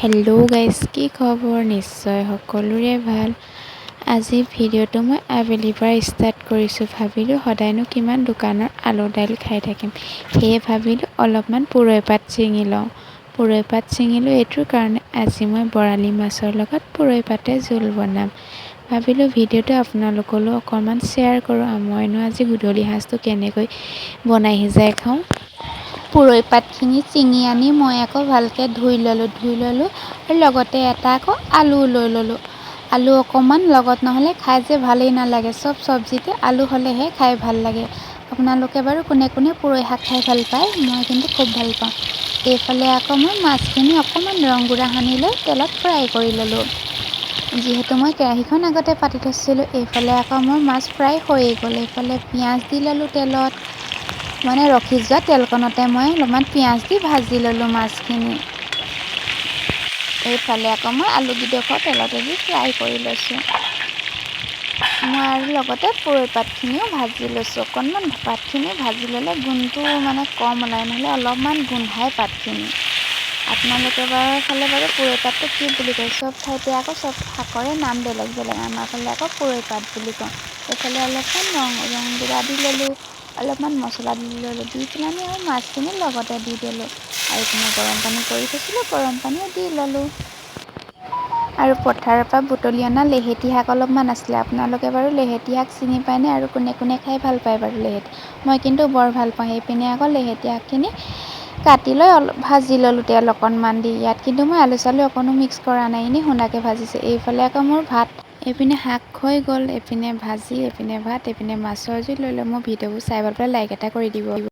Hello' guys, কি খবৰ? নিশ্চয় সকলোৰে ভাল। আজি ভিডিঅ'টো মই আবেলিৰ পৰা ষ্টাৰ্ট কৰিছোঁ। ভাবিলোঁ সদায়নো কিমান দোকানৰ আলু দাইল খাই থাকিম, সেয়ে ভাবিলোঁ অলপমান পুৰৈ পাত ছিঙি লওঁ। পুৰৈ পাত ছিঙিলোঁ এইটোৰ কাৰণে, আজি মই বৰালি মাছৰ লগত পুৰৈ পাতে জোল বনাম। ভাবিলোঁ ভিডিঅ'টো আপোনালোকলৈও অকণমান শ্বেয়াৰ কৰোঁ। মইনো আজি গধূলি সাঁজটো কেনেকৈ বনাই সিজাই খাওঁ। পুৰৈ পাতখিনি ছিঙি আনি মই আকৌ ভালকৈ ধুই ল'লোঁ আৰু লগতে এটা আকৌ আলু লৈ ল'লোঁ। আলু অকণমান লগত নহ'লে খাই যে ভালেই নালাগে, চব চব্জিতে আলু হ'লেহে খাই ভাল লাগে। আপোনালোকে বাৰু কোনে কোনে পুৰৈ শাক খাই ভাল পায়? মই কিন্তু খুব ভাল পাওঁ। এইফালে আকৌ মই মাছখিনি অকণমান ৰং গুড়া সানি লৈ তেলত ফ্ৰাই কৰি ল'লোঁ। যিহেতু মই কেৰাহীখন আগতে পাতি থৈছিলোঁ, এইফালে আকৌ মোৰ মাছ ফ্ৰাই হৈয়ে গ'ল। এইফালে পিঁয়াজ দি ল'লোঁ তেলত, মানে ৰখি যোৱা তেলকণতে মই অলপমান পিঁয়াজ দি ভাজি ল'লোঁ মাছখিনি। এইফালে আকৌ মই আলুকেইডোখৰ তেলতে দি ফ্ৰাই কৰি লৈছোঁ। মই আৰু লগতে পুৰৈ পাতখিনিও ভাজি লৈছোঁ। অকণমান পাতখিনি ভাজি ল'লে গোন্ধটো মানে কম ওলায়, নহ'লে অলপমান গোন্ধাই পাতখিনি। আপোনালোকে বাৰু ফালে বাৰু পুৰৈ পাতটো কি বুলি কয়? চব ঠাইতে আকৌ চব শাকৰে নাম বেলেগ বেলেগ। আমাৰ ফালে আকৌ পুৰৈ পাত বুলি কওঁ। এইফালে অলপমান ৰং গুড়া দি ল'লোঁ, অলপমান মছলা দি ল'লোঁ, দি পেলাই আৰু মাছখিনি লগতে দি দিলোঁ। আৰু এইপিনে গৰম পানী কৰি থৈছিলোঁ, গৰম পানীও দি ল'লোঁ। আৰু পথাৰৰ পৰা বুটলি অনা লেহেতী শাক অলপমান আছিলে। আপোনালোকে বাৰু লেহেতী শাক চিনি পায়নে? আৰু কোনে কোনে খাই ভাল পায় বাৰু লেহেতী? মই কিন্তু বৰ ভাল পাওঁ। সেইপিনে আকৌ লেহেতী শাকখিনি কাটি লৈ অলপ ভাজি ল'লোঁ তেল অকণমান দি। ইয়াত কিন্তু মই আলু চালু অকণো মিক্স কৰা নাই, এনেই সুন্দাকৈ ভাজিছোঁ। এইফালে আকৌ মোৰ ভাত, এইপিনে শাক হৈ গ'ল, এইপিনে ভাজি, এইপিনে ভাত, এইপিনে মাছৰ জোল লৈ লৈ। মোৰ ভিডিঅ'বোৰ চাই ভাল পালে লাইক এটা কৰি দিব।